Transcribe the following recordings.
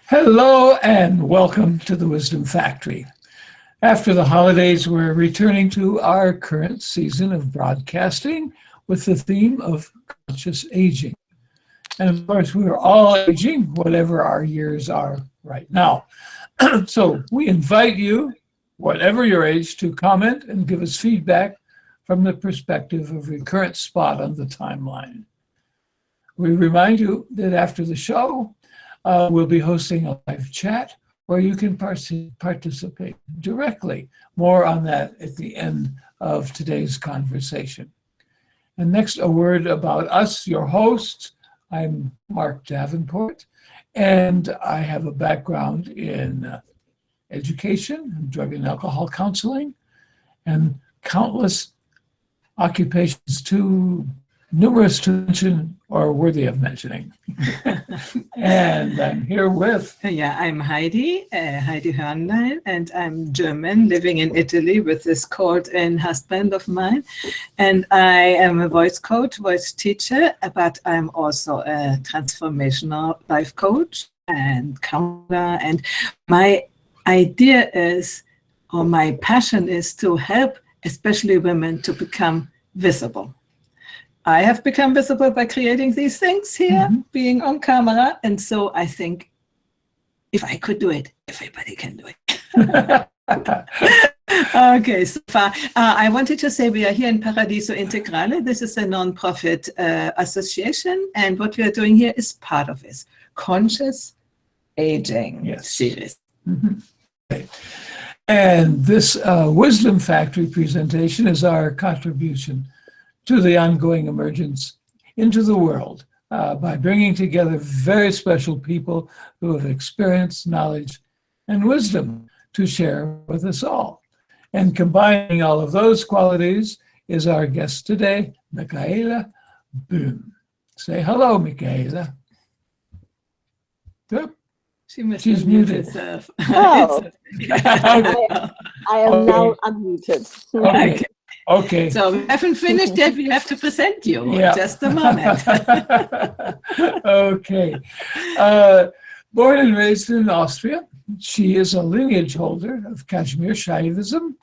Hello and welcome to the Wisdom Factory. After the holidays, we're returning to our current season of broadcasting with the theme of conscious aging. And of course, we're all aging, whatever our years are right now. So we invite you, whatever your age, to comment and give us feedback from the perspective of your current spot on the timeline. We remind you that after the show, we'll be hosting a live chat where you can participate directly. More on that at the end of today's conversation. And next, a word about us, your hosts. I'm Mark Davenport, and I have a background in education, drug and alcohol counseling, and countless occupations too numerous to mention or worthy of mentioning. And I'm here with... I'm Heidi Hörnlein, and I'm German, living in Italy with this cold and husband of mine. And I am a voice coach, voice teacher, but I'm also a transformational life coach and counselor. And my idea is, or my passion is to help especially women to become visible. I have become visible by creating these things here, being on camera. And so I think if I could do it, everybody can do it. Okay, so far. I wanted to say we are here in Paradiso Integrale. This is a non-profit association. And what we are doing here is part of this conscious aging series. Okay. And this Wisdom Factory presentation is our contribution to the ongoing emergence into the world by bringing together very special people who have experience, knowledge, and wisdom to share with us all. And combining all of those qualities is our guest today, Michaela Boehm. Say hello, Michaela. Yep. She's muted herself. Oh. I am now unmuted. Okay. So we haven't finished yet. We have to present you. Yeah. Just a moment. Okay. Born and raised in Austria, she is a lineage holder of Kashmir Shaivism,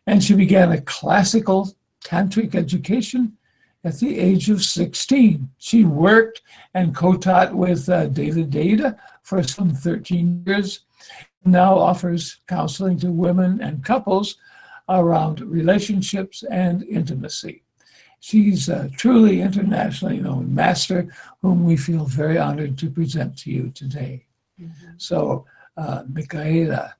and she began a classical tantric education at the age of 16. She worked and co-taught with David Data for some 13 years, now offers counseling to women and couples around relationships and intimacy. She's a truly internationally known master whom we feel very honored to present to you today. So, Michaela,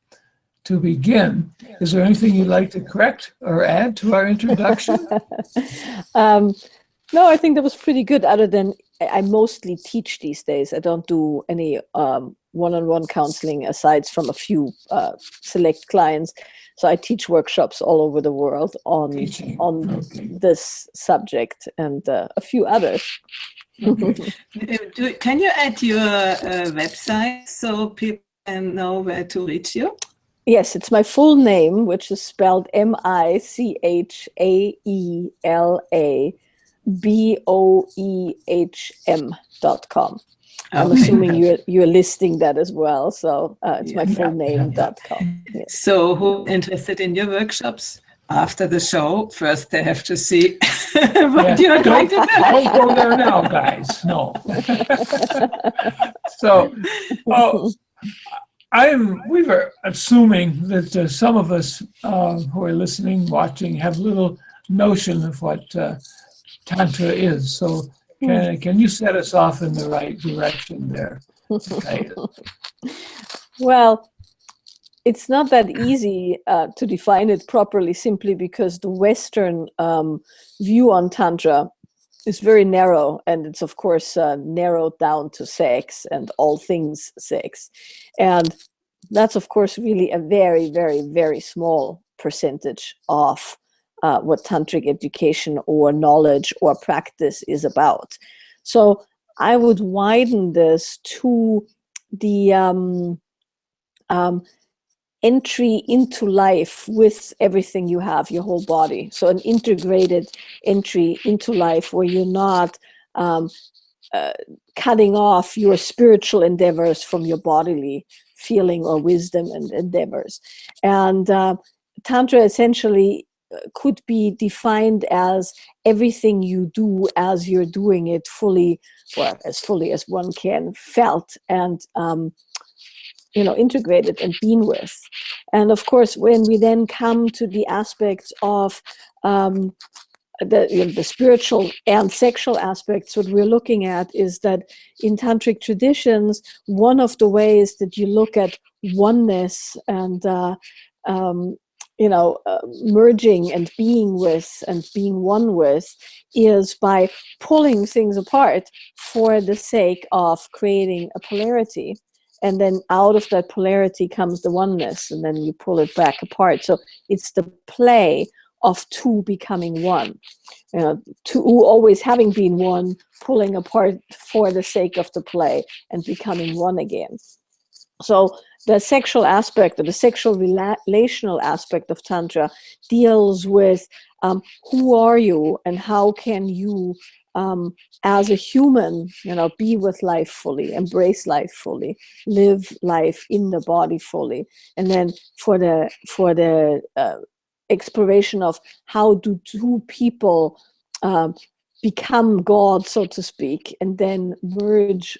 to begin, is there anything you'd like to correct or add to our introduction? No, I think that was pretty good, other than I mostly teach these days. I don't do any one-on-one counseling aside from a few select clients. So I teach workshops all over the world on this subject and a few others. Okay. Can you add your website so people can know where to reach you? Yes, it's my full name, which is spelled MichaelaBoehm.com. I'm assuming you're listing that as well. So it's my full name.com. Yes. So who interested in your workshops after the show, first they have to see what you're going to do. Don't go there now, guys. No. So we were assuming that some of us who are listening, watching, have little notion of what Tantra is. So can you set us off in the right direction there? Okay. Well, it's not that easy to define it properly, simply because the Western view on Tantra is very narrow, and it's of course narrowed down to sex and all things sex. And that's of course really a very, very, very small percentage of what tantric education or knowledge or practice is about. So I would widen this to the entry into life with everything you have, your whole body. So an integrated entry into life where you're not cutting off your spiritual endeavors from your bodily feeling or wisdom and endeavors. And Tantra essentially could be defined as everything you do as you're doing it fully, or as fully as one can, felt and integrated and been with. And of course, when we then come to the aspects of the spiritual and sexual aspects, what we're looking at is that in tantric traditions, one of the ways that you look at oneness and merging and being with and being one with is by pulling things apart for the sake of creating a polarity. And then out of that polarity comes the oneness, and then you pull it back apart. So it's the play of two becoming one, two always having been one, pulling apart for the sake of the play and becoming one again. So the sexual aspect, or the sexual relational aspect of Tantra, deals with who are you and how can you, as a human, be with life fully, embrace life fully, live life in the body fully, and then for the exploration of how do two people become God, so to speak, and then merge.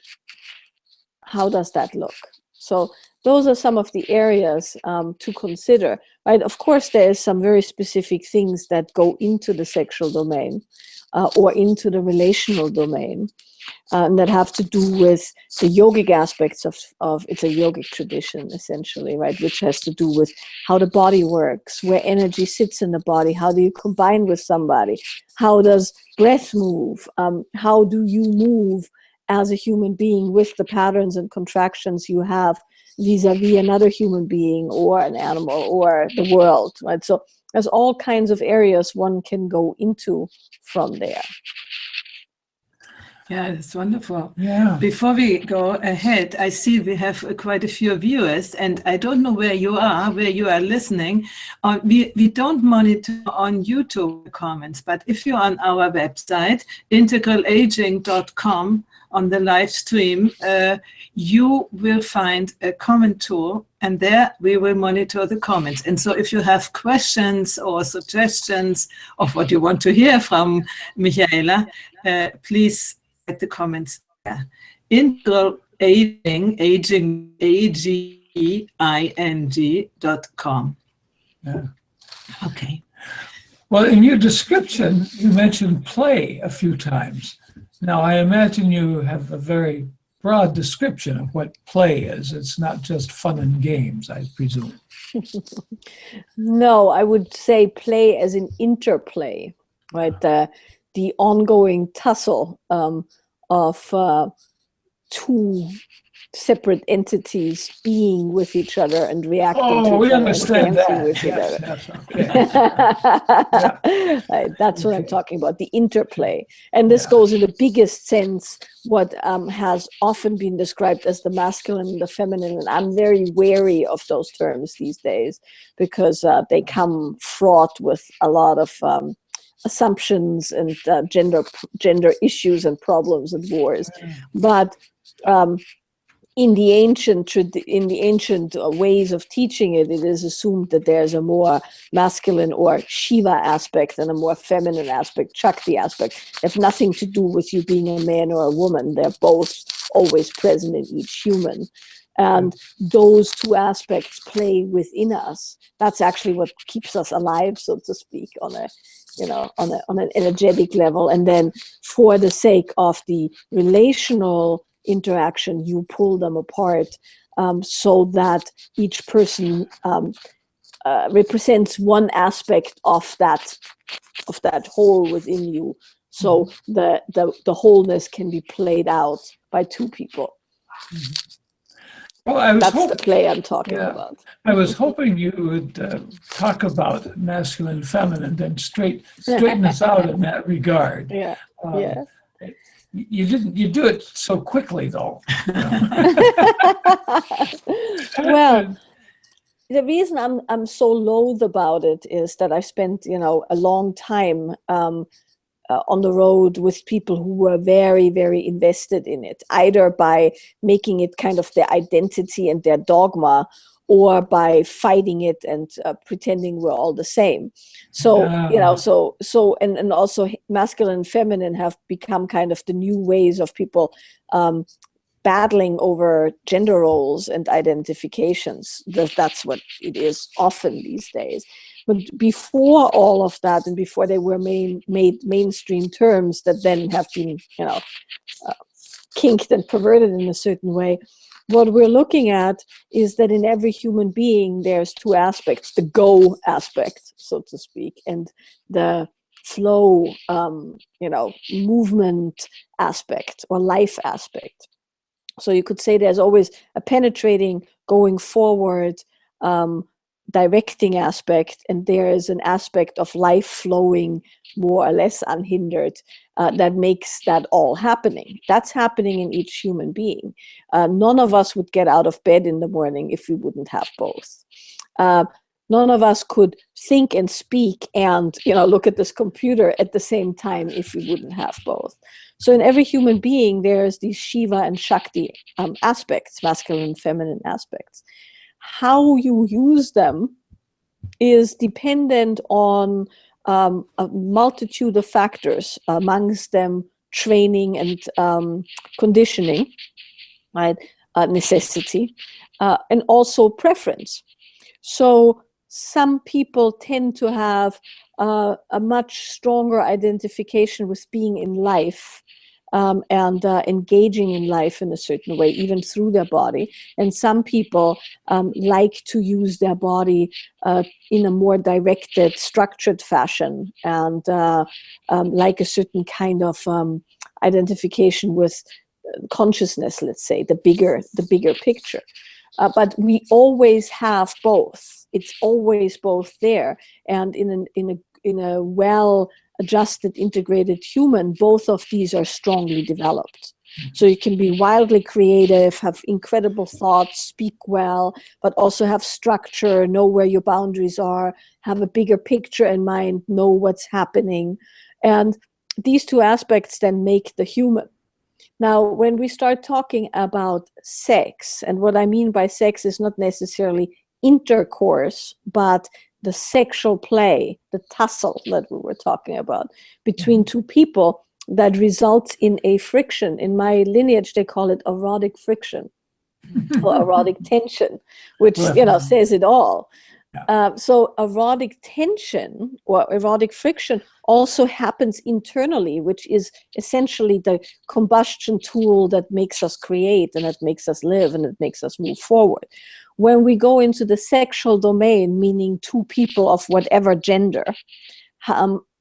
How does that look? So those are some of the areas to consider, right? Of course, there is some very specific things that go into the sexual domain or into the relational domain that have to do with the yogic aspects of it's a yogic tradition, essentially, right? Which has to do with how the body works, where energy sits in the body, how do you combine with somebody, how does breath move, how do you move as a human being with the patterns and contractions you have vis-a-vis another human being or an animal or the world, right? So there's all kinds of areas one can go into from there. Yeah, that's wonderful. Yeah. Before we go ahead, I see we have quite a few viewers, and I don't know where you are listening. We don't monitor on YouTube comments, but if you're on our website, integralaging.com, on the live stream, you will find a comment tool, and there we will monitor the comments. And so if you have questions or suggestions of what you want to hear from Michaela, please write the comments there. Integral Aging, AGEING.com. Yeah. Okay. Well, in your description, you mentioned play a few times. Now, I imagine you have a very broad description of what play is. It's not just fun and games, I presume. No, I would say play as an interplay, right? The ongoing tussle of two separate entities being with each other and reacting to each other. We understand that. With yes, okay. Right, that's what I'm talking about, the interplay. And this goes in the biggest sense, what has often been described as the masculine and the feminine. And I'm very wary of those terms these days because they come fraught with a lot of assumptions and gender issues and problems and wars. But in the ancient ways of teaching it, it is assumed that there's a more masculine or Shiva aspect and a more feminine aspect, Shakti aspect. They have nothing to do with you being a man or a woman. They're both always present in each human. And those two aspects play within us. That's actually what keeps us alive, so to speak, on an energetic level. And then for the sake of the relational interaction, you pull them apart so that each person represents one aspect of that whole within you. So the wholeness can be played out by two people. Well, that's the play I'm talking about. I was hoping you would talk about masculine, feminine, and straighten us out in that regard. You didn't. You do it so quickly, though. Well, the reason I'm so loath about it is that I spent a long time on the road with people who were very, very invested in it, either by making it kind of their identity and their dogma, or by fighting it and pretending we're all the same. So, and also masculine and feminine have become kind of the new ways of people battling over gender roles and identifications. That's what it is often these days. But before all of that, and before they were made mainstream terms that then have been, kinked and perverted in a certain way, what we're looking at is that in every human being, there's two aspects: the go aspect, so to speak, and the flow, movement aspect or life aspect. So you could say there's always a penetrating, going forward, directing aspect, and there is an aspect of life flowing more or less unhindered that makes that all happening. That's happening in each human being. None of us would get out of bed in the morning if we wouldn't have both. None of us could think and speak and look at this computer at the same time if we wouldn't have both. So in every human being, there's these Shiva and Shakti aspects, masculine and feminine aspects. How you use them is dependent on a multitude of factors, amongst them training and conditioning, right? Necessity, and also preference. So some people tend to have a much stronger identification with being in life and engaging in life in a certain way, even through their body. And some people like to use their body in a more directed, structured fashion, and like a certain kind of identification with consciousness, let's say, the bigger picture. But we always have both. It's always both there. And in a well-adjusted, integrated human, both of these are strongly developed. So you can be wildly creative, have incredible thoughts, speak well, but also have structure, know where your boundaries are, have a bigger picture in mind, know what's happening. And these two aspects then make the human. Now, when we start talking about sex, and what I mean by sex is not necessarily intercourse, but the sexual play, the tussle that we were talking about between two people that results in a friction. In my lineage, they call it erotic friction or erotic tension, which, says it all. So erotic tension or erotic friction also happens internally, which is essentially the combustion tool that makes us create and that makes us live and that makes us move forward. When we go into the sexual domain, meaning two people of whatever gender,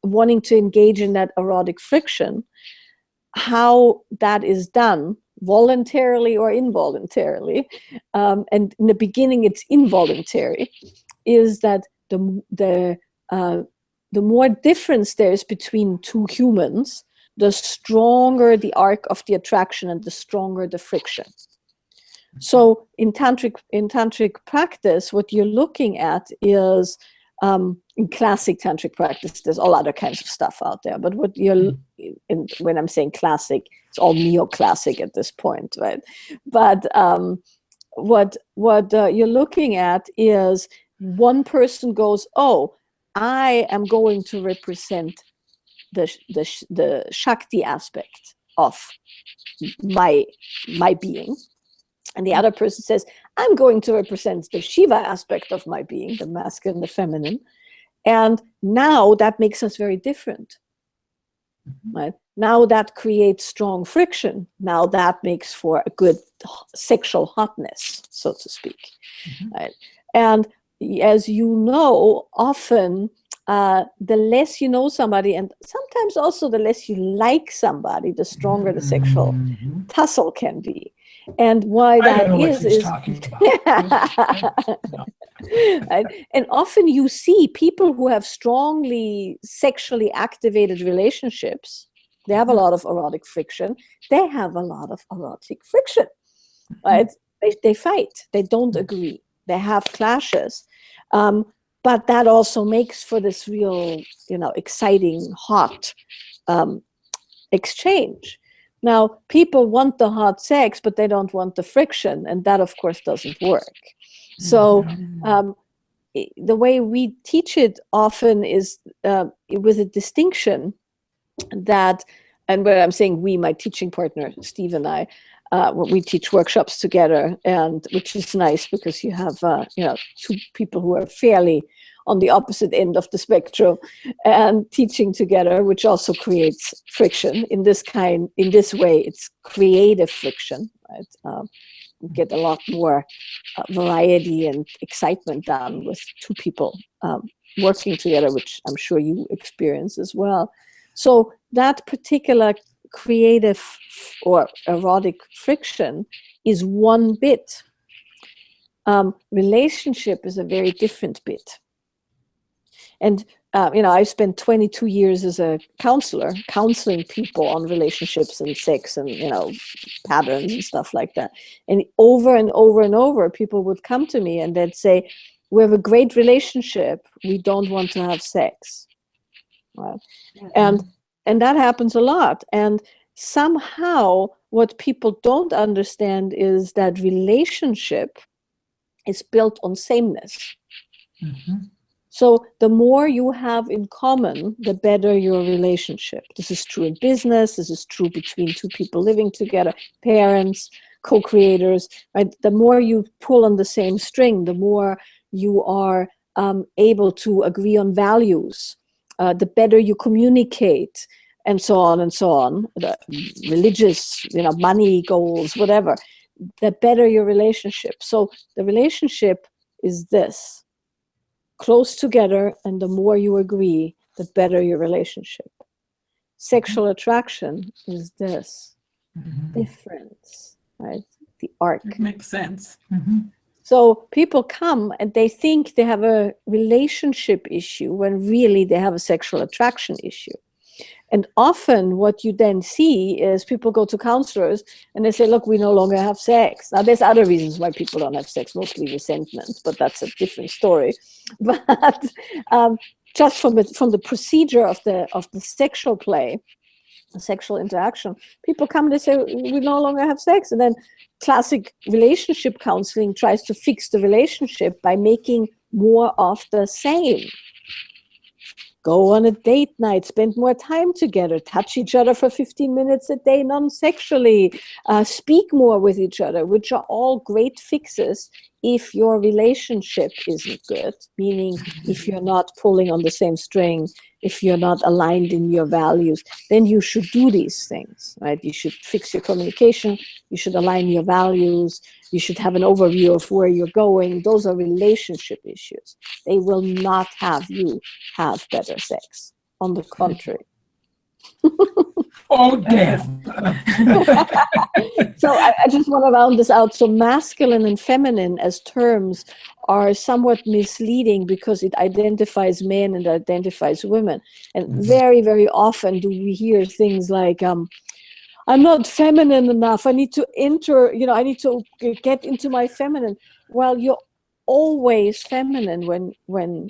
wanting to engage in that erotic friction, how that is done, voluntarily or involuntarily, and in the beginning it's involuntary, is that the more difference there is between two humans, the stronger the arc of the attraction and the stronger the friction. So in tantric practice, what you're looking at is, in classic tantric practice, there's all other kinds of stuff out there, but when I'm saying classic, it's all neoclassic at this point, right? But what you're looking at is one person goes, oh, I am going to represent the Shakti aspect of my being. And the other person says, I'm going to represent the Shiva aspect of my being, the masculine, the feminine. And now that makes us very different. Right? Now that creates strong friction. Now that makes for a good sexual hotness, so to speak. Right? And as you know, often the less you know somebody, and sometimes also the less you like somebody, the stronger the sexual tussle can be. And why that is talking about. Right? And often you see people who have strongly sexually activated relationships, they have a lot of erotic friction, they have a lot of erotic friction, right? They fight, they don't agree, they have clashes, but that also makes for this real, exciting, hot exchange. Now, people want the hot sex, but they don't want the friction, and that, of course, doesn't work. So the way we teach it often is with a distinction that, and where I'm saying we, my teaching partner, Steve and I, we teach workshops together, and which is nice because you have two people who are fairly on the opposite end of the spectrum and teaching together, which also creates friction in this way. It's creative friction, right? You get a lot more variety and excitement done with two people working together, which I'm sure you experience as well. So that particular creative or erotic friction is one bit. Relationship is a very different bit. And I spent 22 years as a counselor, counseling people on relationships and sex and patterns and stuff like that. And over and over and over, people would come to me and they'd say, "We have a great relationship. We don't want to have sex." Right? Mm-hmm. And that happens a lot. And somehow, what people don't understand is that relationship is built on sameness. Mm-hmm. So the more you have in common, the better your relationship. This is true in business. This is true between two people living together, parents, co-creators, right? The more you pull on the same string, the more you are able to agree on values, the better you communicate, and so on and so on. The religious, money goals, whatever, the better your relationship. So the relationship is this. Close together, and the more you agree, the better your relationship. Sexual attraction is this. Mm-hmm. Difference, right? The arc. It makes sense. Mm-hmm. So people come and they think they have a relationship issue when really they have a sexual attraction issue. And often what you then see is people go to counselors and they say, "Look, we no longer have sex." Now, there's other reasons why people don't have sex, mostly resentment, but that's a different story. But just from the procedure of the sexual play, the sexual interaction, people come and they say, "We no longer have sex." And then classic relationship counseling tries to fix the relationship by making more of the same. Go on a date night, spend more time together, touch each other for 15 minutes a day non-sexually, speak more with each other, which are all great fixes if your relationship isn't good, meaning if you're not pulling on the same string, if you're not aligned in your values, then you should do these things, right? You should fix your communication, you should align your values, you should have an overview of where you're going. Those are relationship issues. They will not have you have better sex. On the contrary. Oh, damn. So I just want to round this out. So masculine and feminine as terms are somewhat misleading because it identifies men and identifies women. And very, very often do we hear things like, "I'm not feminine enough. I need to I need to get into my feminine." Well, you're always feminine when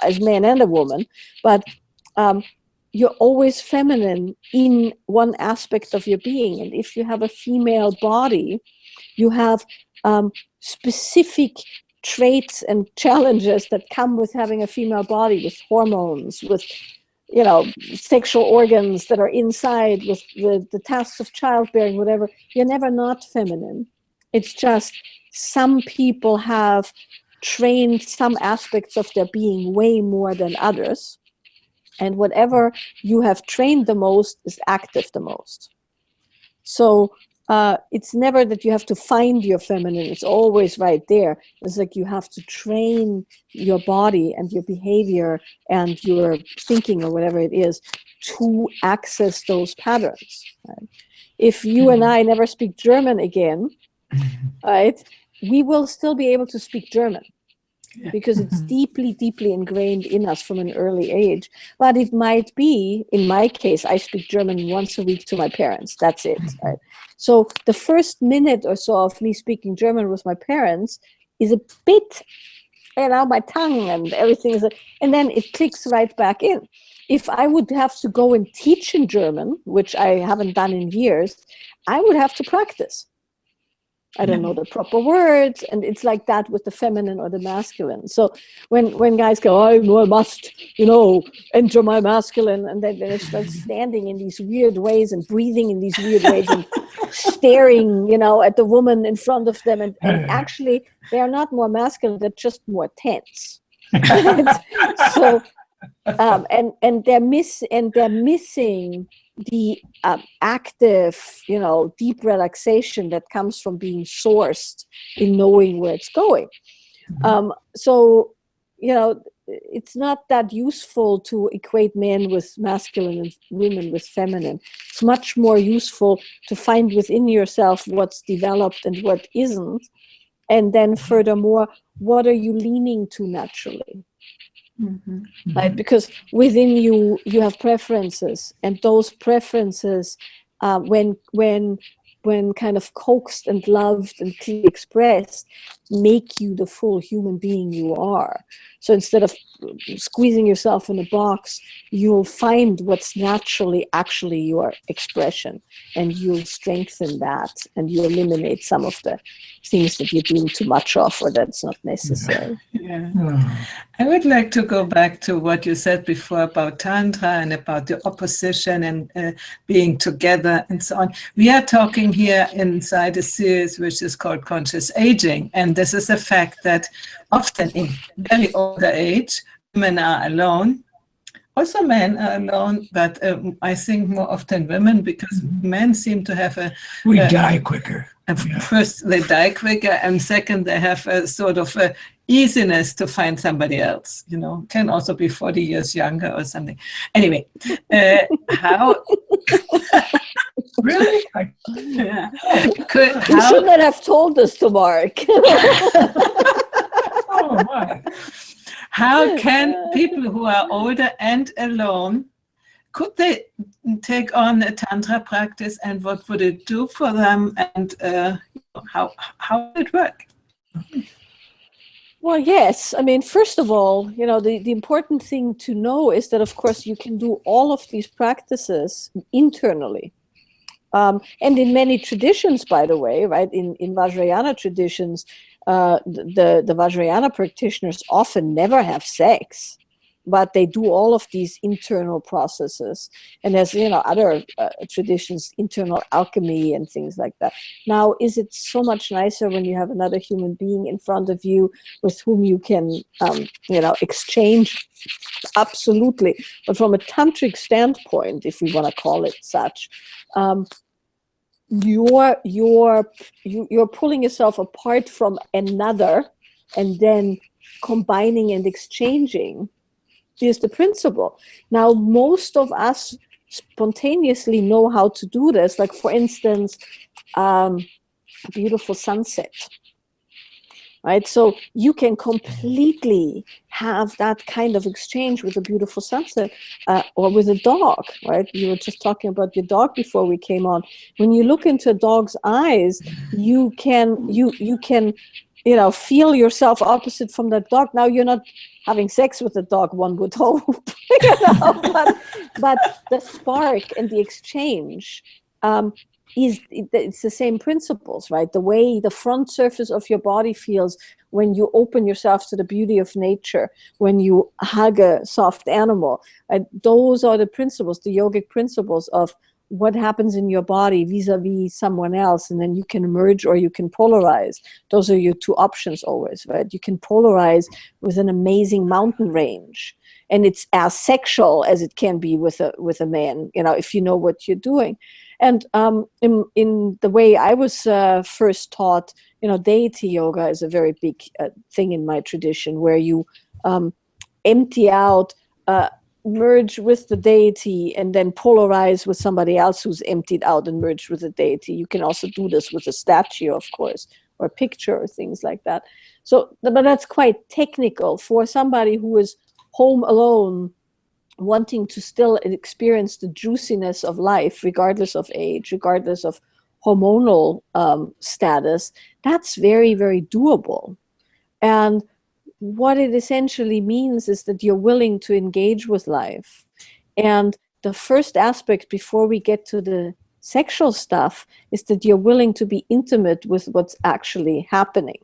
as man and a woman, but you're always feminine in one aspect of your being. And if you have a female body, you have specific traits and challenges that come with having a female body, with hormones, with sexual organs that are inside, with the tasks of childbearing, whatever. You're never not feminine. It's just some people have trained some aspects of their being way more than others. And whatever you have trained the most is active the most. So it's never that you have to find your feminine. It's always right there. It's like you have to train your body and your behavior and your thinking or whatever it is to access those patterns. Right? If you and I never speak German again, right, we will still be able to speak German. Because it's deeply, deeply ingrained in us from an early age. But it might be, in my case, I speak German once a week to my parents. That's it. Right? So the first minute or so of me speaking German with my parents is a bit my tongue and everything is, and then it clicks right back in. If I would have to go and teach in German, which I haven't done in years, I would have to practice. I don't know the proper words, and it's like that with the feminine or the masculine. So when guys go, I must, enter my masculine, and then they start standing in these weird ways and breathing in these weird ways and staring, at the woman in front of them, and actually they are not more masculine; they're just more tense. So, and they're missing the active, deep relaxation that comes from being sourced in knowing where it's going. So, it's not that useful to equate men with masculine and women with feminine. It's much more useful to find within yourself what's developed and what isn't. And then furthermore, what are you leaning to naturally? Right? Because within you have preferences, and those preferences, when kind of coaxed and loved and clearly expressed, make you the full human being you are. So instead of squeezing yourself in a box, you'll find what's naturally actually your expression, and you'll strengthen that, and you eliminate some of the things that you're doing too much of or that's not necessary. I would like to go back to what you said before about Tantra and about the opposition and being together and so on. We are talking here inside a series which is called Conscious Aging, and this is a fact that often in very older age, women are alone. Also men are alone, but I think more often women, because men seem to have we die quicker. First, they die quicker, and second, they have a sort of a easiness to find somebody else. Can also be 40 years younger or something. Anyway, how? Really? You shouldn't have told us to Mark. Oh my! How can people who are older and alone, could they take on a Tantra practice, and what would it do for them, and how would it work? Well, yes. I mean, first of all, the important thing to know is that, of course, you can do all of these practices internally. And in many traditions, by the way, right, in Vajrayana traditions, the Vajrayana practitioners often never have sex, but they do all of these internal processes. And there's, other traditions, internal alchemy and things like that. Now, is it so much nicer when you have another human being in front of you with whom you can, exchange? Absolutely. But from a tantric standpoint, if we want to call it such, you're pulling yourself apart from another and then combining and exchanging is the principle. Now, most of us spontaneously know how to do this. Like, for instance, a beautiful sunset, right? So you can completely have that kind of exchange with a beautiful sunset, or with a dog, right? You were just talking about your dog before we came on. When you look into a dog's eyes, you can feel yourself opposite from that dog. Now, you're not having sex with the dog, one would hope, but the spark and the exchange it's the same principles, right? The way the front surface of your body feels when you open yourself to the beauty of nature, when you hug a soft animal, right? Those are the principles, the yogic principles of what happens in your body vis-a-vis someone else, and then you can merge or you can polarize. Those are your two options always, right? You can polarize with an amazing mountain range, and it's as sexual as it can be with a man, if you know what you're doing. And in the way I was first taught, deity yoga is a very big thing in my tradition, where you empty out, merge with the deity, and then polarize with somebody else who's emptied out and merged with the deity. You can also do this with a statue, of course, or a picture or things like that. So, but that's quite technical for somebody who is home alone, wanting to still experience the juiciness of life, regardless of age, regardless of hormonal status. That's very, very doable. And what it essentially means is that you're willing to engage with life. And the first aspect before we get to the sexual stuff is that you're willing to be intimate with what's actually happening,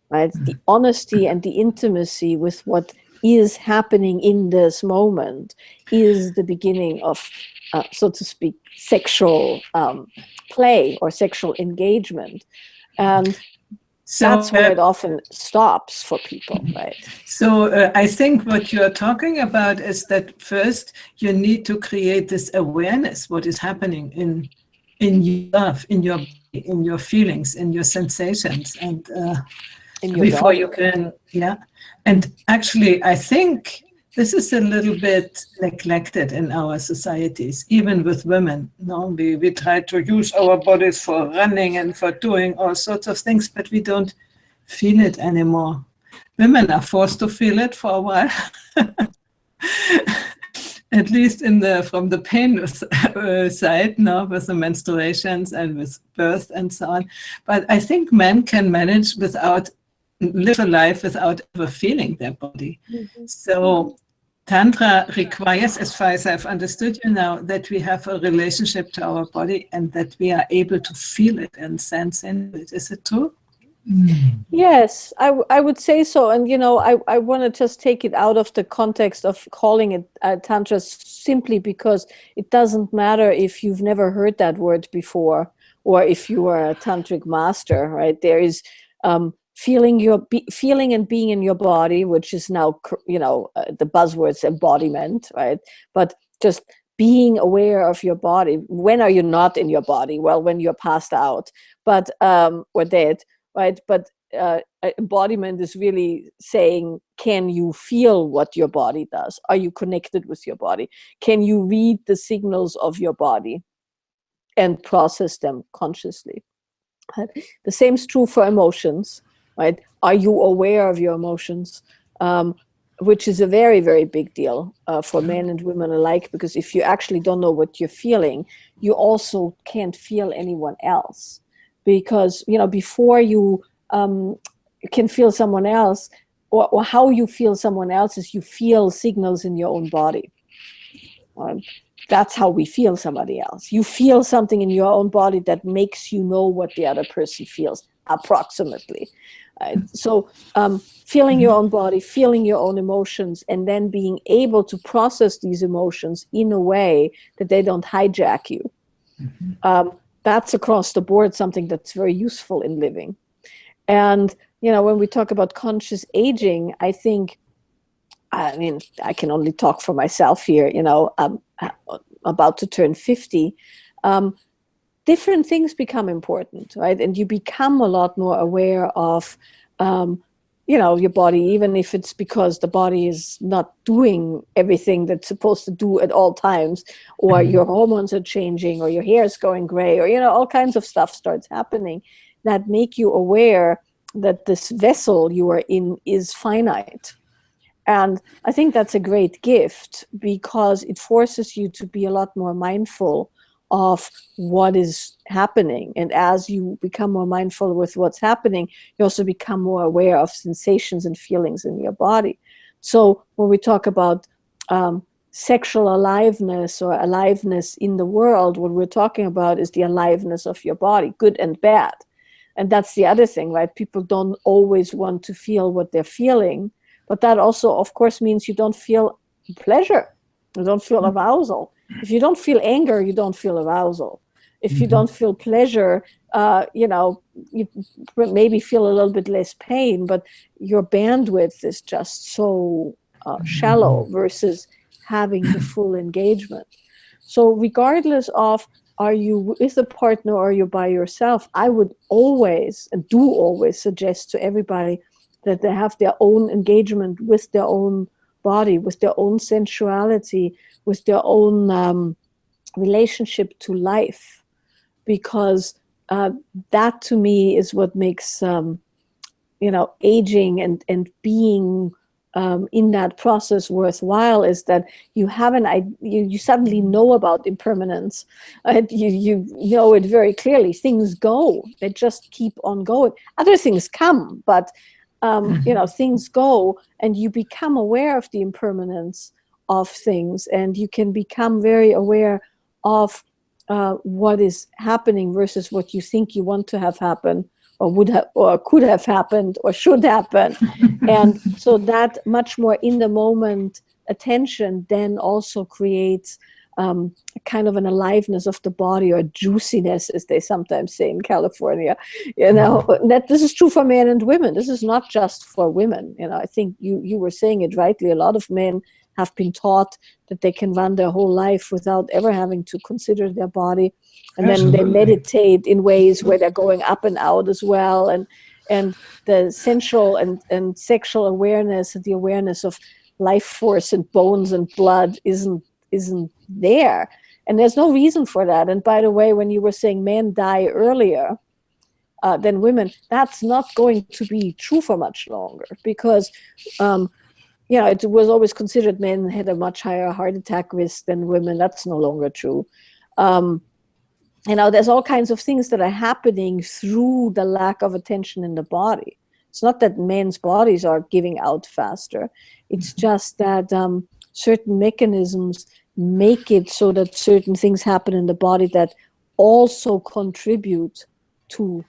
right? The honesty and the intimacy with what is happening in this moment is the beginning of, so to speak, sexual play or sexual engagement. And so that's where it often stops for people, right? So I think what you're talking about is that first you need to create this awareness, what is happening in yourself, in your feelings, in your sensations, and before body. You can, yeah. And actually, I think this is a little bit neglected in our societies, even with women. No, we try to use our bodies for running and for doing all sorts of things, but we don't feel it anymore. Women are forced to feel it for a while, at least from the pain side, no, with the menstruations and with birth and so on. But I think men can manage live a life without ever feeling their body. Mm-hmm. So Tantra requires, as far as I've understood you now, that we have a relationship to our body and that we are able to feel it and sense into it. Is it true? Yes, I would say so. And, I want to just take it out of the context of calling it Tantra simply because it doesn't matter if you've never heard that word before or if you are a tantric master, right? There is feeling and being in your body, which is now, the buzzwords embodiment, right? But just being aware of your body. When are you not in your body? Well, when you're passed out, but or dead, right? But embodiment is really saying, can you feel what your body does? Are you connected with your body? Can you read the signals of your body and process them consciously? The same is true for emotions. Right? Are you aware of your emotions? Which is a very, very big deal for men and women alike, because if you actually don't know what you're feeling, you also can't feel anyone else. Because, before you can feel someone else, or how you feel someone else is you feel signals in your own body. That's how we feel somebody else. You feel something in your own body that makes you know what the other person feels, approximately. So feeling your own body, feeling your own emotions, and then being able to process these emotions in a way that they don't hijack you. Mm-hmm. That's across the board something that's very useful in living. And, when we talk about conscious aging, I think, I can only talk for myself here, I'm about to turn 50. Different things become important, right? And you become a lot more aware of, your body, even if it's because the body is not doing everything that's supposed to do at all times, or your hormones are changing, or your hair is going gray, or, all kinds of stuff starts happening that make you aware that this vessel you are in is finite. And I think that's a great gift because it forces you to be a lot more mindful of what is happening. And as you become more mindful with what's happening, you also become more aware of sensations and feelings in your body. So when we talk about sexual aliveness or aliveness in the world, what we're talking about is the aliveness of your body, good and bad. And that's the other thing, right? People don't always want to feel what they're feeling, but that also, of course, means you don't feel pleasure. You don't feel arousal. If you don't feel anger, you don't feel arousal. If you don't feel pleasure, you maybe feel a little bit less pain, but your bandwidth is just so shallow versus having the full engagement. So regardless of are you with a partner or you're by yourself, I would always and do always suggest to everybody that they have their own engagement with their own body, with their own sensuality, with their own relationship to life, because that to me is what makes aging and being in that process worthwhile, is that you have you suddenly know about impermanence, and you know it very clearly. Things go, they just keep on going. Other things come, but things go, and you become aware of the impermanence of things, and you can become very aware of what is happening versus what you think you want to have happen, or would have, or could have happened, or should happen. And so that much more in the moment attention then also creates kind of an aliveness of the body, or juiciness, as they sometimes say in California. That this is true for men and women. This is not just for women. I think you were saying it rightly. A lot of men have been taught that they can run their whole life without ever having to consider their body. And Absolutely. then they meditate in ways where they're going up and out as well. And the sensual and sexual awareness, and the awareness of life force and bones and blood isn't there. And there's no reason for that. And by the way, when you were saying men die earlier than women, that's not going to be true for much longer, because it was always considered men had a much higher heart attack risk than women. That's no longer true. There's all kinds of things that are happening through the lack of attention in the body. It's not that men's bodies are giving out faster. It's just that certain mechanisms make it so that certain things happen in the body that also contribute to,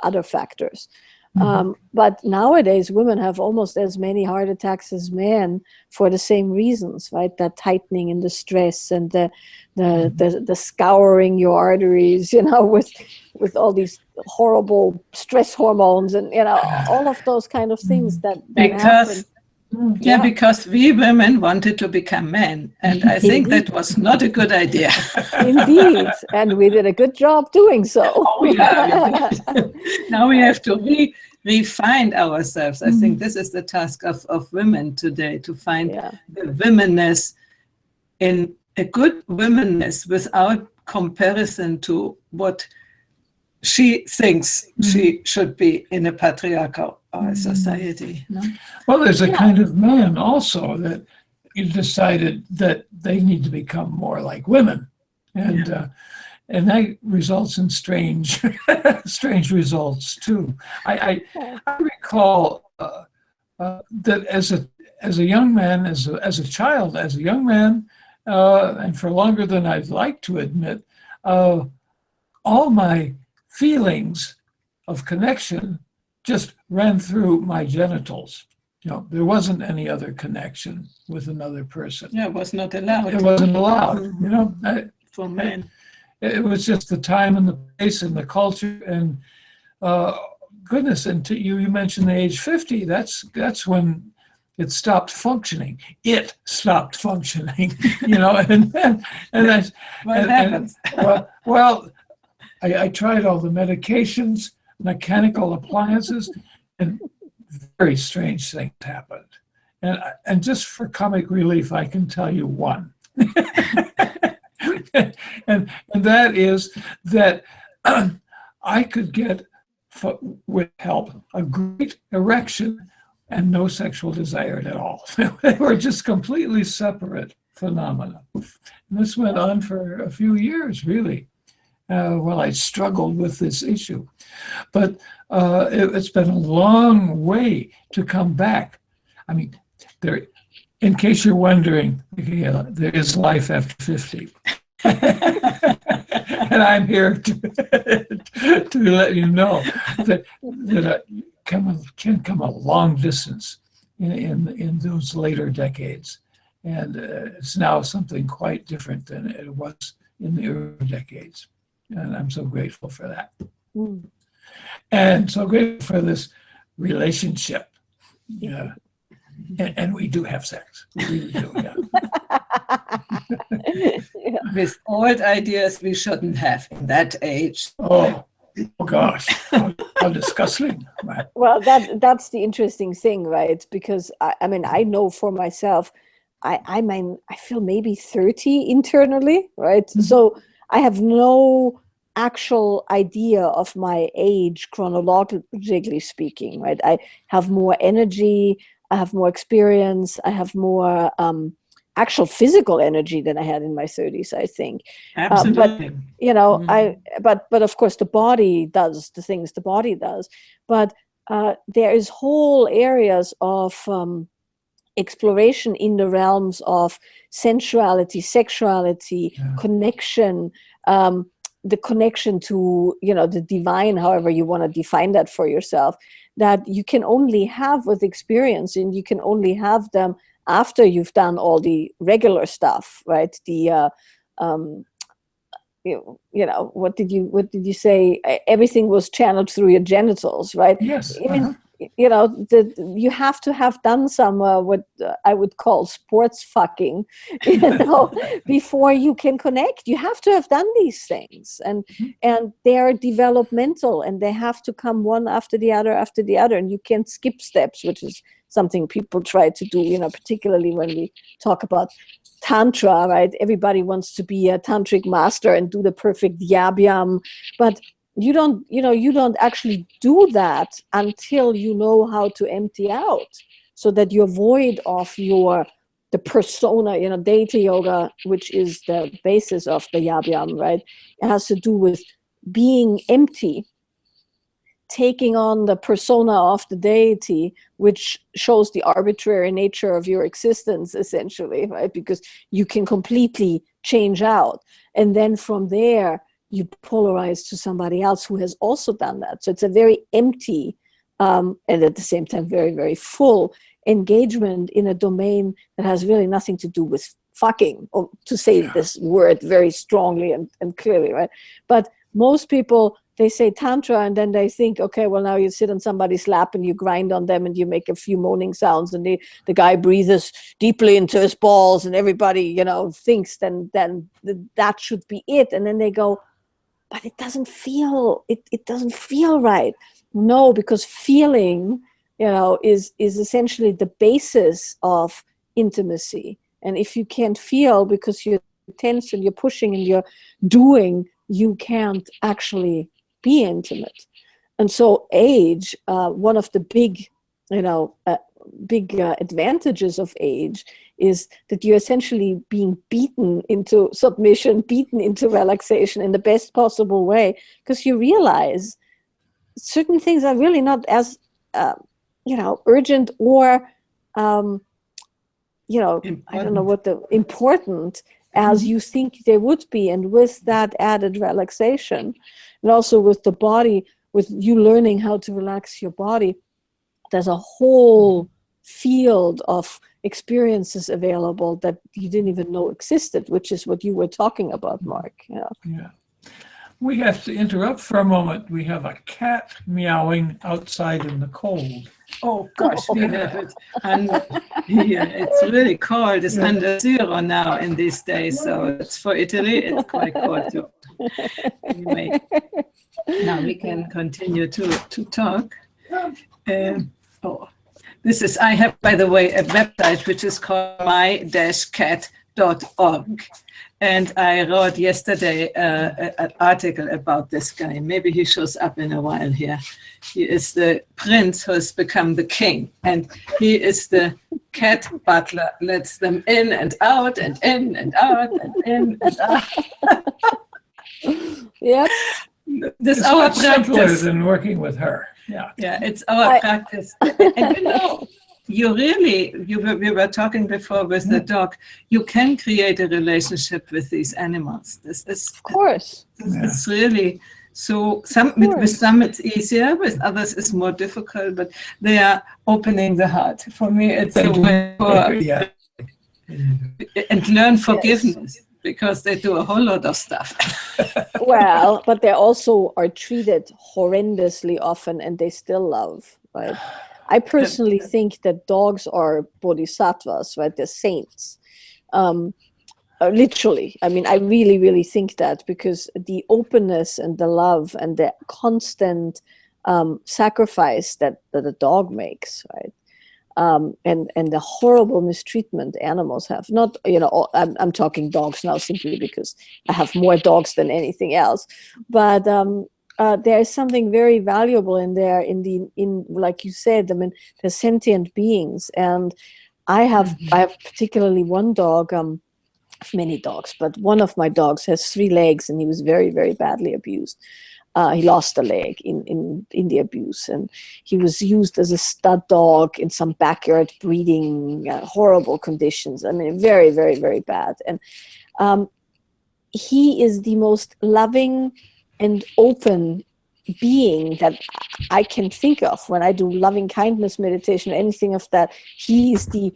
other factors. But nowadays, women have almost as many heart attacks as men for the same reasons, right? That tightening and the stress and the scouring your arteries, with all these horrible stress hormones and all of those kind of things that happen. Because we women wanted to become men, and I think that was not a good idea. Indeed, and we did a good job doing so. Now we have to refine ourselves. I think this is the task of women today, to find the womenness, in a good womenness, without comparison to what she thinks she should be in a patriarchal society. No? Well, there's a kind of man also that decided that they need to become more like women, and that results in strange results too. I recall that as a young man, as a child, as a young man, and for longer than I'd like to admit, all my feelings of connection just ran through my genitals. There wasn't any other connection with another person. Yeah, it was not allowed. It wasn't allowed, for men. It was just the time and the place and the culture, and goodness, and you mentioned the age 50, that's when it stopped functioning. It stopped functioning, and that's what happens? Well, I tried all the medications, mechanical appliances, and very strange things happened. And just for comic relief, I can tell you one. and that is that I could get, with help, a great erection and no sexual desire at all. They were just completely separate phenomena. And this went on for a few years, really. While I struggled with this issue. But it's been a long way to come back. I mean, in case you're wondering, Michaela, there is life after 50. And I'm here to let you know that I can come a long distance in those later decades. And it's now something quite different than it was in the early decades. And I'm so grateful for that. And so grateful for this relationship. And we do have sex. We really do, With old ideas we shouldn't have in that age. Oh gosh, how disgusting. Well, that's the interesting thing, right? Because I know for myself, I feel maybe 30 internally, right? So I have no actual idea of my age chronologically speaking, right? I have more energy, I have more experience, I have more actual physical energy than I had in my 30s, I think. Absolutely. But but of course the body does the things the body does. But there is whole areas of exploration in the realms of sensuality, sexuality, connection, the connection to, the divine, however you want to define that for yourself, that you can only have with experience, and you can only have them after you've done all the regular stuff, right? What did you say? Everything was channeled through your genitals, right? Yes. I mean, you have to have done some what I would call sports fucking, before you can connect. You have to have done these things, and they are developmental, and they have to come one after the other, and you can't skip steps, which is something people try to do, particularly when we talk about Tantra, right? Everybody wants to be a tantric master and do the perfect yab-yam, but you don't actually do that until you know how to empty out, so that your void of the persona, deity yoga, which is the basis of the yab-yam, right? It has to do with being empty, taking on the persona of the deity, which shows the arbitrary nature of your existence, essentially, right? Because you can completely change out. And then from there, you polarize to somebody else who has also done that. So it's a very empty, and at the same time, very, very full engagement in a domain that has really nothing to do with fucking, or to say this word very strongly and clearly, right? But most people, they say Tantra, and then they think, okay, well, now you sit on somebody's lap and you grind on them and you make a few moaning sounds, and the guy breathes deeply into his balls, and everybody, thinks then that should be it. And then they go, but it doesn't feel, it doesn't feel right. No, because feeling, is essentially the basis of intimacy. And if you can't feel because you're tense and you're pushing and you're doing, you can't actually be intimate. And so age, one of the big advantages of age is that you're essentially being beaten into submission, beaten into relaxation in the best possible way, because you realize certain things are really not as urgent or I don't know what the important as you think they would be. And with that added relaxation, and also with the body, with you learning how to relax your body, there's a whole field of experiences available that you didn't even know existed, which is what you were talking about, Mark. Yeah. We have to interrupt for a moment. We have a cat meowing outside in the cold. Oh gosh, we have it. And it's really cold. It's under zero now in these days. So it's for Italy, it's quite cold too. Anyway, now we can continue to talk. I have, by the way, a website which is called my-cat.org. And I wrote yesterday an article about this guy. Maybe he shows up in a while here. He is the prince who has become the king. And he is the cat butler, lets them in and out and in and out and in and out. Yep. This is it's our much simpler practice. than working with her. Yeah, it's our practice. And we were talking before with the dog, you can create a relationship with these animals. This is, of course. It's really, so with some it's easier, with others it's more difficult, but they are opening the heart. For me, it's a way and learn forgiveness. Because they do a whole lot of stuff. Well, but they also are treated horrendously often, and they still love, right? I personally think that dogs are bodhisattvas, right? They're saints. Literally. I mean, I really, really think that, because the openness and the love and the constant sacrifice that a dog makes, right? And the horrible mistreatment animals have. Not, I'm talking dogs now simply because I have more dogs than anything else. But there is something very valuable in there, in like you said, I mean, they're sentient beings. And I have particularly one dog, many dogs, but one of my dogs has 3 legs, and he was very, very badly abused. he lost a leg in the abuse, and he was used as a stud dog in some backyard breeding, horrible conditions. I mean, very, very, very bad. And he is the most loving and open being that I can think of when I do loving kindness meditation, anything of that. He is the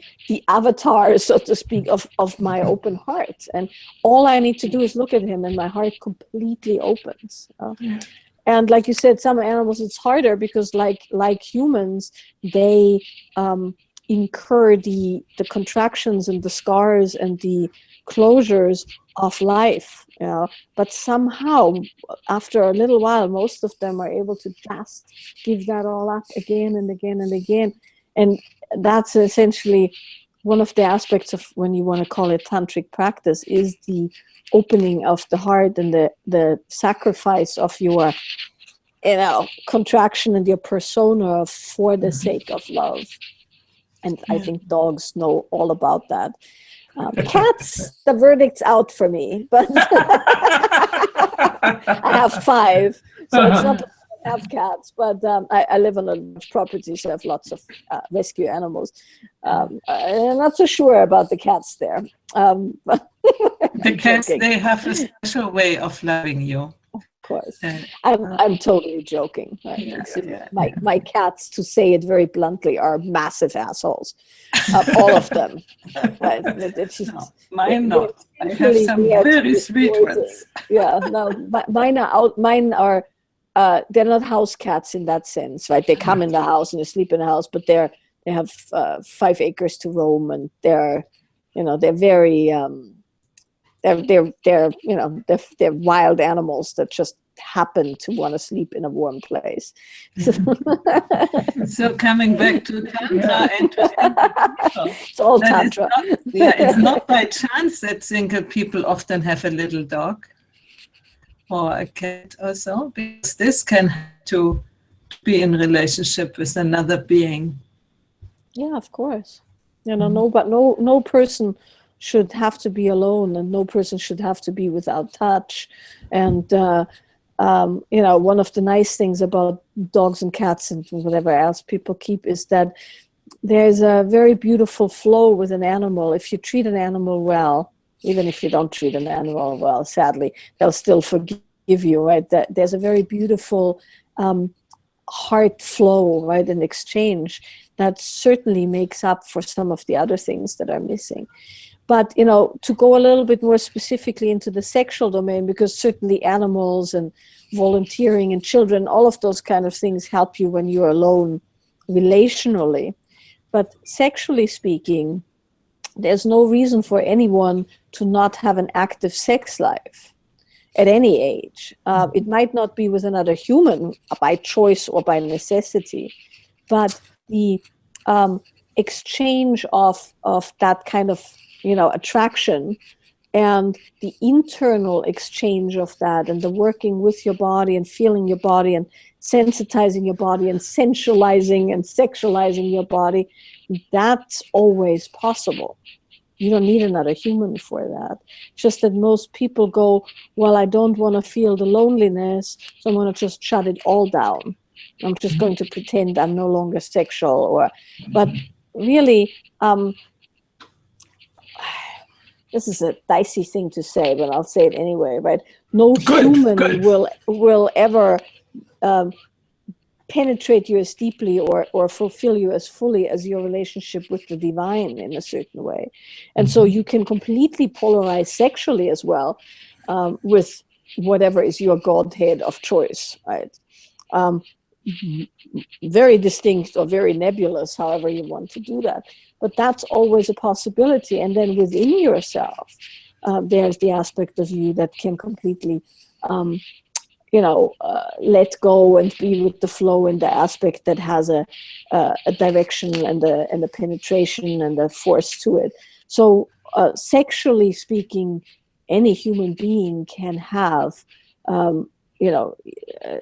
avatar, so to speak, of my open heart. And all I need to do is look at him and my heart completely opens. And like you said, some animals it's harder because like humans, they incur the contractions and the scars and the closures of life, but somehow after a little while most of them are able to just give that all up again and again and again. And that's essentially one of the aspects of, when you want to call it tantric practice, is the opening of the heart and the sacrifice of your contraction and your persona for the sake of love. And I think dogs know all about that. Cats, the verdict's out for me, but I have 5, so it's not that I have cats, but I live on a large property, so I have lots of rescue animals. I'm not so sure about the cats there. But the cats, they have a special way of loving you. Of course. I'm totally joking. Right? My cats, to say it very bluntly, are massive assholes. All of them. Right? It's just, mine not. I have some very sweet ones. Yeah, no, mine are out. Mine are. They're not house cats in that sense, right? They come in the house and they sleep in the house, but they have 5 acres to roam, and they're very. They're wild animals that just happen to want to sleep in a warm place. So coming back to Tantra and to single people. It's all Tantra. It's not by chance that single people often have a little dog or a cat or so, because this can have to be in relationship with another being. Yeah, of course. No person should have to be alone, and no person should have to be without touch. And one of the nice things about dogs and cats and whatever else people keep is that there's a very beautiful flow with an animal. If you treat an animal well, even if you don't treat an animal well, sadly, they'll still forgive you, right? There's a very beautiful heart flow, right, in exchange that certainly makes up for some of the other things that are missing. But, to go a little bit more specifically into the sexual domain, because certainly animals and volunteering and children, all of those kind of things help you when you're alone relationally. But sexually speaking, there's no reason for anyone to not have an active sex life at any age. It might not be with another human by choice or by necessity, but the exchange of that kind of attraction, and the internal exchange of that, and the working with your body and feeling your body and sensitizing your body and sensualizing and sexualizing your body, that's always possible. You don't need another human for that. Just that most people go, well, I don't want to feel the loneliness, so I'm going to just shut it all down. I'm just going to pretend I'm no longer sexual. But really, this is a dicey thing to say, but I'll say it anyway, right? No human will ever penetrate you as deeply or fulfill you as fully as your relationship with the divine in a certain way. And so you can completely polarize sexually as well, with whatever is your Godhead of choice, right? Very distinct or very nebulous, however you want to do that. But that's always a possibility. And then within yourself, there's the aspect of you that can completely, let go and be with the flow in the aspect that has a direction and a penetration and a force to it. So sexually speaking, any human being can have,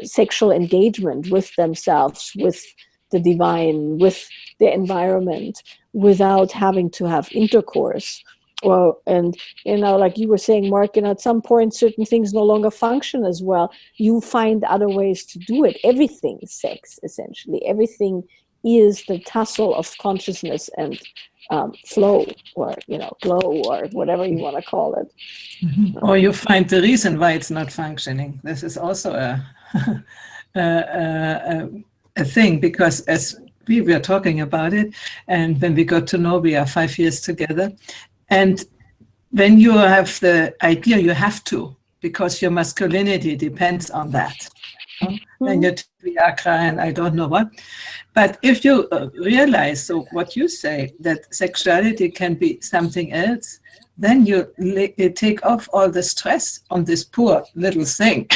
sexual engagement with themselves, with the divine, with the environment, without having to have intercourse Well, and like you were saying, Mark, at some point certain things no longer function as well. You find other ways to do it. Everything is sex, essentially. Everything is the tussle of consciousness and flow, or glow, or whatever you want to call it. Or you find the reason why it's not functioning. This is also a thing, because as we were talking about it, and when we got to know, we are 5 years together, and when you have the idea you have to, because your masculinity depends on that, then you take Viagra and I don't know what. But if you realize, so what you say, that sexuality can be something else, then you take off all the stress on this poor little thing.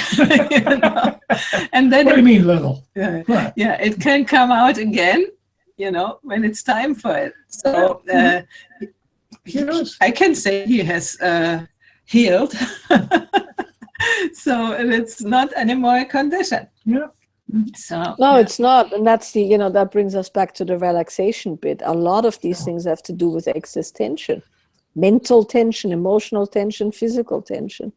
And then what do you mean little? Yeah, it can come out again, when it's time for it. So I can say he has healed. So it's not anymore a condition. Yeah. So no, it's not. And that's that brings us back to the relaxation bit. A lot of these things have to do with excess tension. Mental tension, emotional tension, physical tension.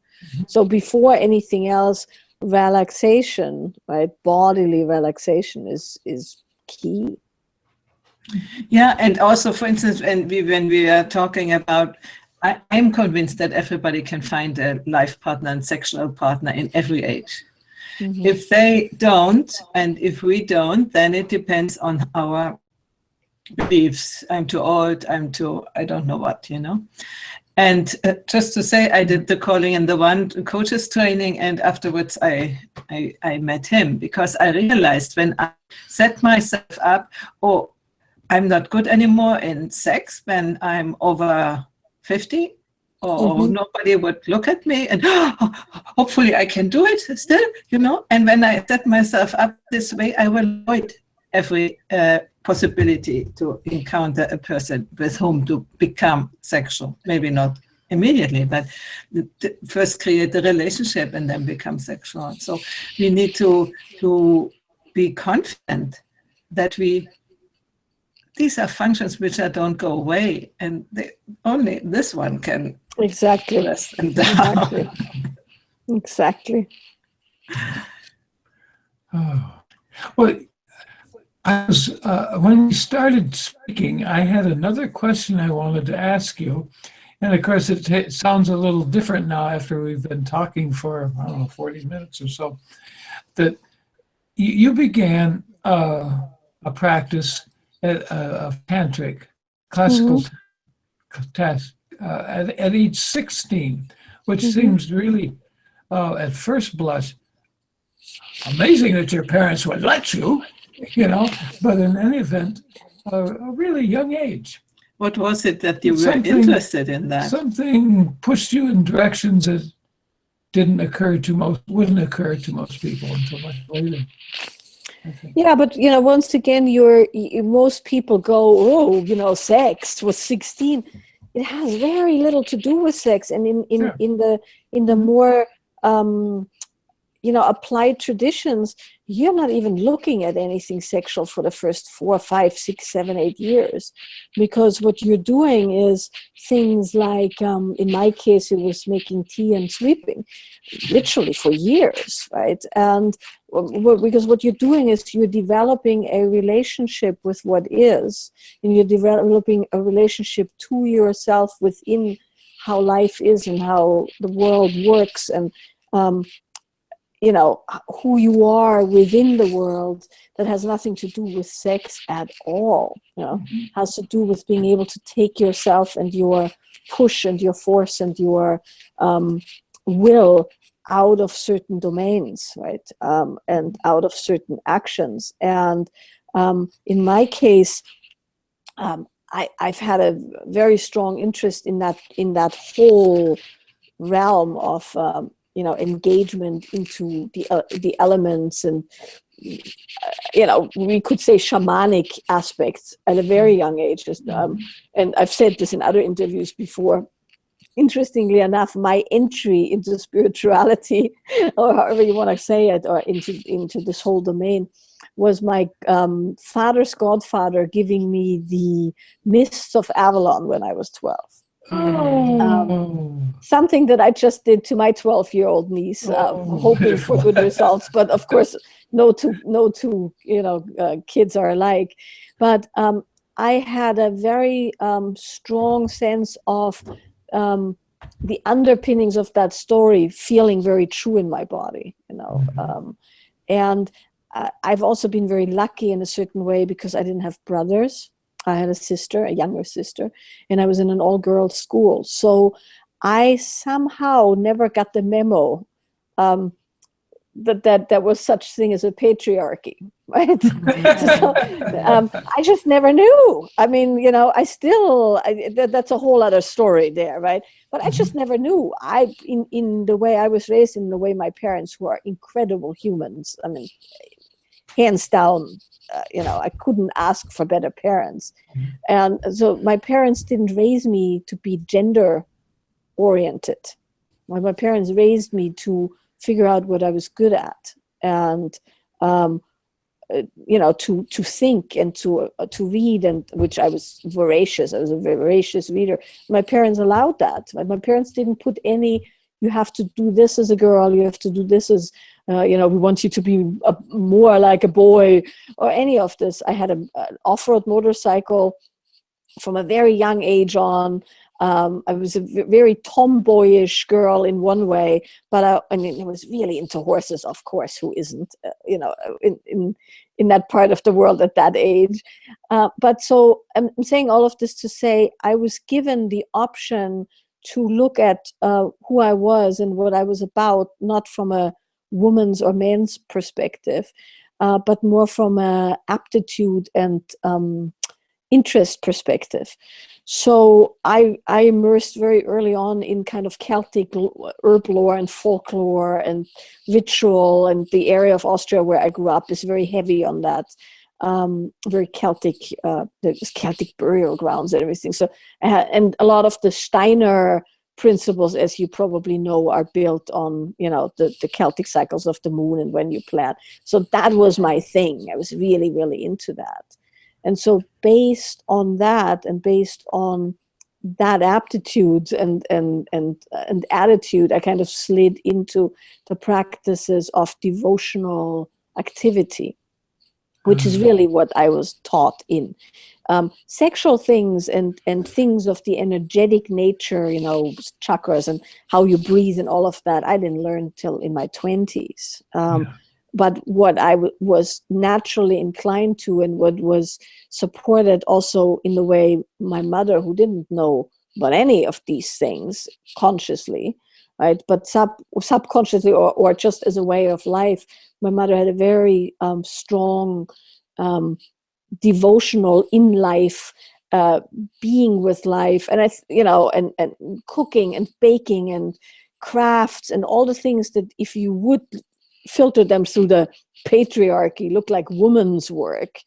So before anything else, relaxation, right? Bodily relaxation is key. Yeah, and also, for instance, when we are talking about, I'm convinced that everybody can find a life partner and sexual partner in every age. If they don't, and if we don't, then it depends on our beliefs. I'm too old, I don't know what, And just to say, I did the calling and the one coaches training, and afterwards I met him, because I realized when I set myself up, I'm not good anymore in sex when I'm over 50, or nobody would look at me, and hopefully I can do it still, And when I set myself up this way, I will avoid every possibility to encounter a person with whom to become sexual. Maybe not immediately, but first create a relationship and then become sexual. So we need to be confident that these are functions which don't go away, and only this one can exactly rest them down. Exactly. Oh. Well, I was when we started speaking, I had another question I wanted to ask you, and of course it sounds a little different now after we've been talking for 40 minutes or so. That you began a practice of tantric classical test at age 16, which seems really at first blush amazing that your parents would let you, but in any event, a really young age. What was it that you were interested in that? Something pushed you in directions that wouldn't occur to most people until much later. Yeah, but once again, most people go, sex was 16. It has very little to do with sex, and in the more applied traditions, you're not even looking at anything sexual for the first 4, 5, 6, 7, 8 years, because what you're doing is things like, in my case, it was making tea and sweeping, literally for years, right? And because what you're doing is you're developing a relationship with what is, and you're developing a relationship to yourself within how life is and how the world works, and who you are within the world, that has nothing to do with sex at all. Has to do with being able to take yourself and your push and your force and your will out of certain domains, right? And out of certain actions. And in my case, I've had a very strong interest in that whole realm of engagement into the elements, and we could say shamanic aspects at a very young age. And I've said this in other interviews before. Interestingly enough, my entry into spirituality, or however you want to say it, or into this whole domain, was my father's godfather giving me the Mists of Avalon when I was 12. Something that I just did to my 12-year-old niece, hoping for good results. But of course, no two kids are alike. But I had a very strong sense of the underpinnings of that story feeling very true in my body, and I've also been very lucky in a certain way because I didn't have brothers. I had a sister, a younger sister, and I was in an all-girls school. So I somehow never got the memo that there was such thing as a patriarchy, right? So, I just never knew. I mean, that's a whole other story there, right? But I just never knew. In the way I was raised, in the way my parents, who are incredible humans, I mean, hands down, I couldn't ask for better parents. And so my parents didn't raise me to be gender oriented. My parents raised me to figure out what I was good at, and to think and to read, and which I was voracious. I was a voracious reader. My parents allowed that. My parents didn't put any, you have to do this as a girl, you have to do this as, we want you to be more like a boy, or any of this. I had an off-road motorcycle from a very young age on. I was a very tomboyish girl in one way, but I was really into horses, of course. Who isn't, in that part of the world at that age? But so I'm saying all of this to say I was given the option to look at who I was and what I was about, not from a woman's or man's perspective, but more from a aptitude and interest perspective. So I immersed very early on in kind of Celtic herb lore and folklore and ritual, and the area of Austria where I grew up is very heavy on that. Very Celtic, there's Celtic burial grounds and everything. So, and a lot of the Steiner principles, as you probably know, are built on, the Celtic cycles of the moon and when you plant. So that was my thing. I was really, really into that. And so based on that, and based on that aptitude and attitude, I kind of slid into the practices of devotional activity, which is really what I was taught in. Sexual things and things of the energetic nature, chakras and how you breathe and all of that, I didn't learn till in my 20s. But what I was naturally inclined to, and what was supported also in the way my mother, who didn't know about any of these things consciously, right, but subconsciously or just as a way of life, my mother had a very strong devotional in life, being with life, and and cooking and baking and crafts and all the things that, if you would filter them through the patriarchy, look like woman's work.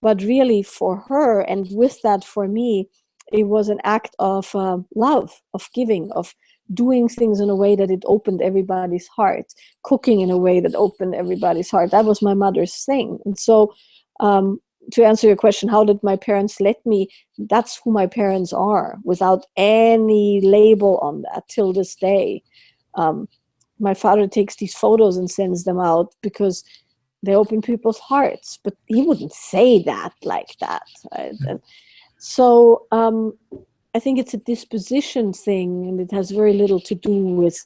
But really for her, and with that for me, it was an act of love, of giving, of doing things in a way that it opened everybody's heart, cooking in a way that opened everybody's heart. That was my mother's thing. And so to answer your question, how did my parents let me? That's who my parents are, without any label on that till this day. My father takes these photos and sends them out because they open people's hearts, but he wouldn't say that like that. Right? And so I think it's a disposition thing, and it has very little to do with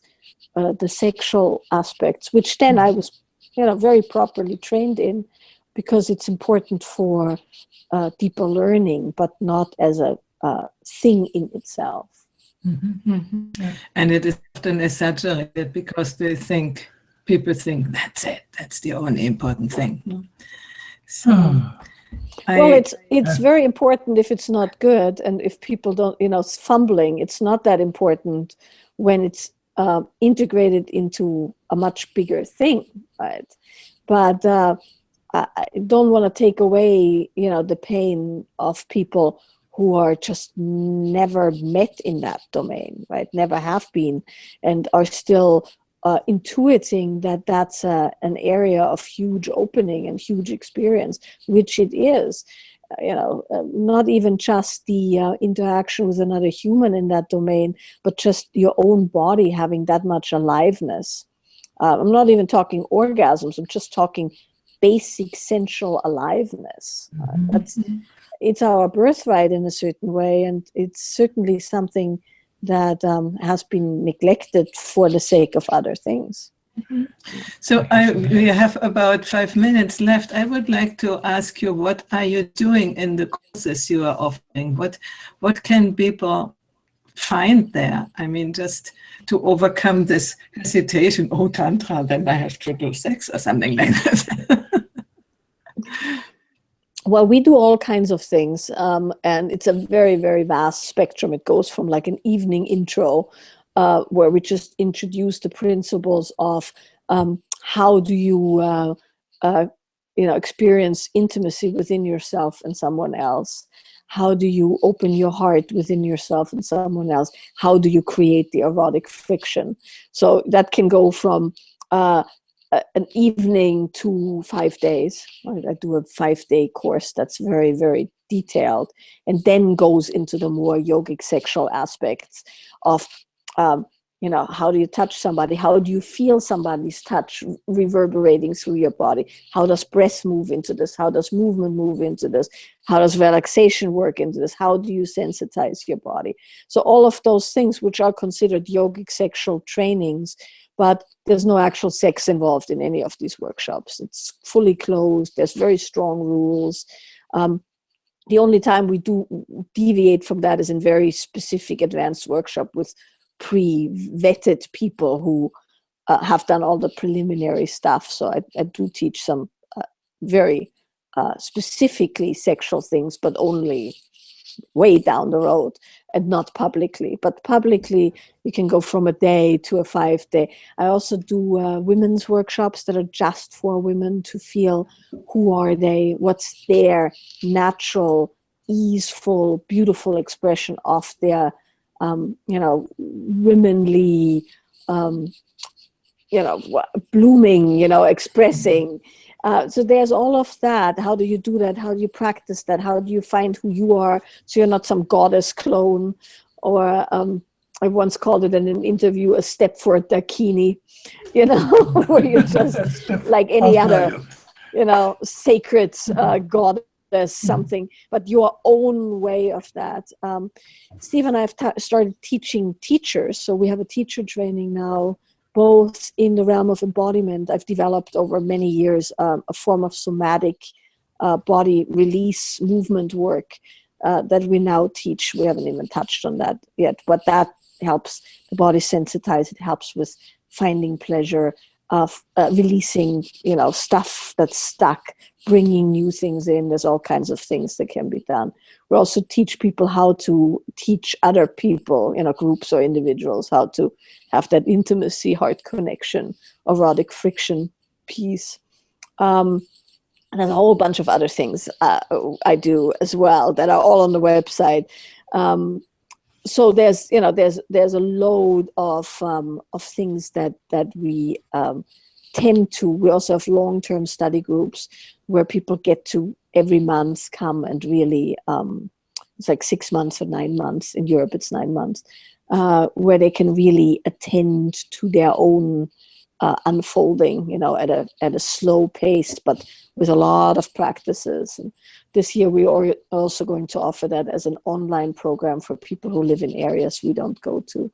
the sexual aspects, which then I was, very properly trained in, because it's important for deeper learning, but not as a thing in itself. Mm-hmm. Mm-hmm. And it is often exaggerated because people think that's it, that's the only important thing. So it's very important if it's not good, and if people don't, fumbling, it's not that important when it's integrated into a much bigger thing, right? But I don't want to take away, the pain of people who are just never met in that domain, right? Never have been, and are still intuiting that that's an area of huge opening and huge experience, which it is. not even just the interaction with another human in that domain, but just your own body having that much aliveness. I'm not even talking orgasms. I'm just talking basic sensual aliveness. It's our birthright in a certain way, and it's certainly something that has been neglected for the sake of other things. So we have about 5 minutes left. I would like to ask you, what are you doing in the courses you are offering? What can people find there? I mean, just to overcome this hesitation, oh, Tantra, then I have to do sex or something like that. Well, we do all kinds of things, and it's a very, very vast spectrum. It goes from like an evening intro, where we just introduce the principles of how do you, experience intimacy within yourself and someone else. How do you open your heart within yourself and someone else? How do you create the erotic friction? So that can go from an evening to 5 days. I do a 5-day course that's very, very detailed, and then goes into the more yogic sexual aspects of, how do you touch somebody? How do you feel somebody's touch reverberating through your body? How does breath move into this? How does movement move into this? How does relaxation work into this? How do you sensitize your body? So all of those things, which are considered yogic sexual trainings, but there's no actual sex involved in any of these workshops. It's fully closed. There's very strong rules. The only time we do deviate from that is in very specific advanced workshop with pre-vetted people who have done all the preliminary stuff. So I do teach some very specifically sexual things, but only way down the road and not publicly. But publicly, you can go from a day to a 5-day. I also do women's workshops that are just for women to feel who are they, what's their natural, easeful, beautiful expression of their womanly, blooming, expressing. So there's all of that. How do you do that? How do you practice that? How do you find who you are so you're not some goddess clone? Or I once called it in an interview a step for a dakini, where you're just like any other, sacred goddess. Something, but your own way of that. Steve and I have started teaching teachers, so we have a teacher training now, both in the realm of embodiment. I've developed over many years a form of somatic body release movement work that we now teach. We haven't even touched on that yet, but that helps the body sensitize. It helps with finding pleasure, of releasing, stuff that's stuck, bringing new things in. There's all kinds of things that can be done. We also teach people how to teach other people, groups or individuals, how to have that intimacy, heart connection, erotic friction piece. And there's a whole bunch of other things I do as well that are all on the website. So there's a load of things that we tend to. We also have long-term study groups where people get to every month come and really, it's like 6 months or 9 months. In Europe, it's 9 months, where they can really attend to their own unfolding, at a slow pace, but with a lot of practices. And this year, we are also going to offer that as an online program for people who live in areas we don't go to.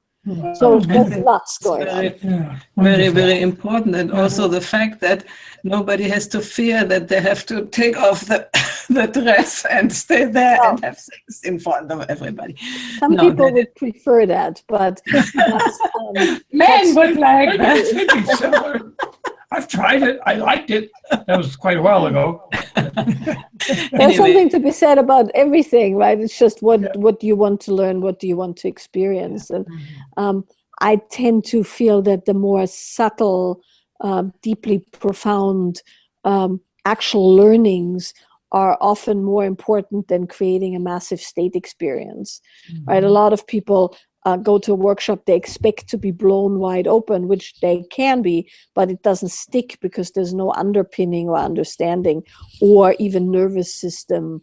So there's lots going on. Very, very important. And also the fact that nobody has to fear that they have to take off the dress and stay there and have sex in front of everybody. Some people would prefer that, but men would like that. I've tried it. I liked it. That was quite a while ago. There's something to be said about everything, right? It's just what do you want to learn? What do you want to experience? And I tend to feel that the more subtle, deeply profound actual learnings are often more important than creating a massive state experience, right? A lot of people go to a workshop, they expect to be blown wide open, which they can be, but it doesn't stick because there's no underpinning or understanding or even nervous system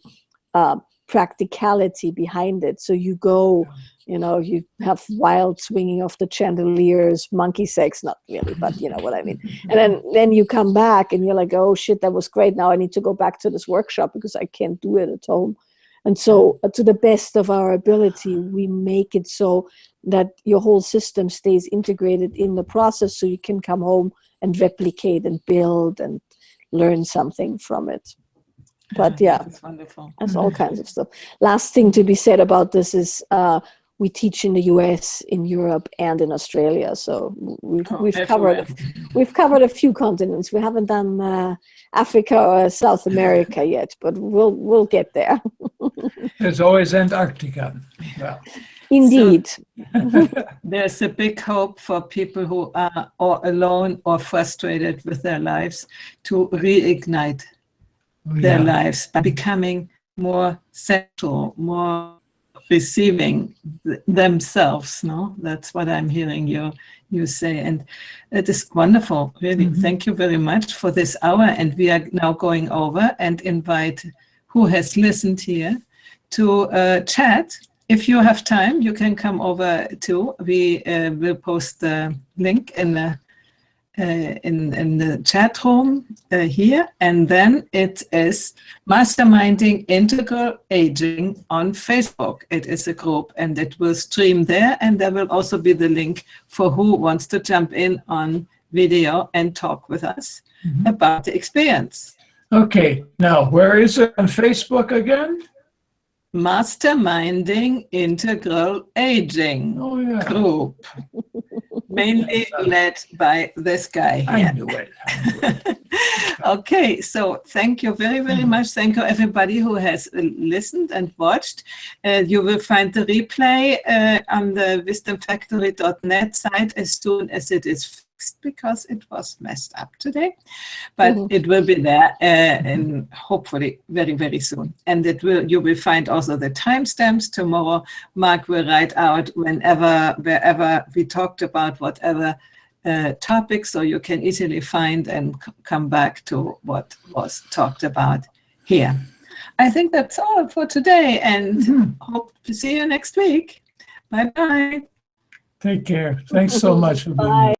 practicality behind it. So you go, you have wild swinging of the chandeliers, monkey sex, not really, but you know what I mean. And then you come back and you're like, oh shit, that was great. Now I need to go back to this workshop because I can't do it at home. And so to the best of our ability, we make it so that your whole system stays integrated in the process, so you can come home and replicate and build and learn something from it. But yeah, that's wonderful. that's all kinds of stuff. Last thing to be said about this is we teach in the US, in Europe, and in Australia. So we've covered a few continents. We haven't done Africa or South America yet, but we'll get there. There's always Antarctica. Well, indeed. There's a big hope for people who are or alone or frustrated with their lives to reignite their lives by becoming more sexual, more receiving themselves. No, that's what I'm hearing you say, and it is wonderful. Really, thank you very much for this hour. And we are now going over and invite who has listened here to chat. If you have time, you can come over too. We will post the link in the chat room here, and then it is Masterminding Integral Aging on Facebook. It is a group, and it will stream there, and there will also be the link for who wants to jump in on video and talk with us about the experience. okay, now where is it on Facebook again? Masterminding Integral Aging group. Mainly led by this guy here. I knew it. Okay, so thank you very, very much. Thank you, everybody who has listened and watched. You will find the replay on the wisdomfactory.net site as soon as it is fixed, because it was messed up today. But it will be there and hopefully very, very soon. And you will find also the timestamps tomorrow. Mark will write out wherever we talked about whatever topic, so you can easily find and come back to what was talked about here. I think that's all for today, and hope to see you next week. Bye-bye. Take care. Thanks so much for being here.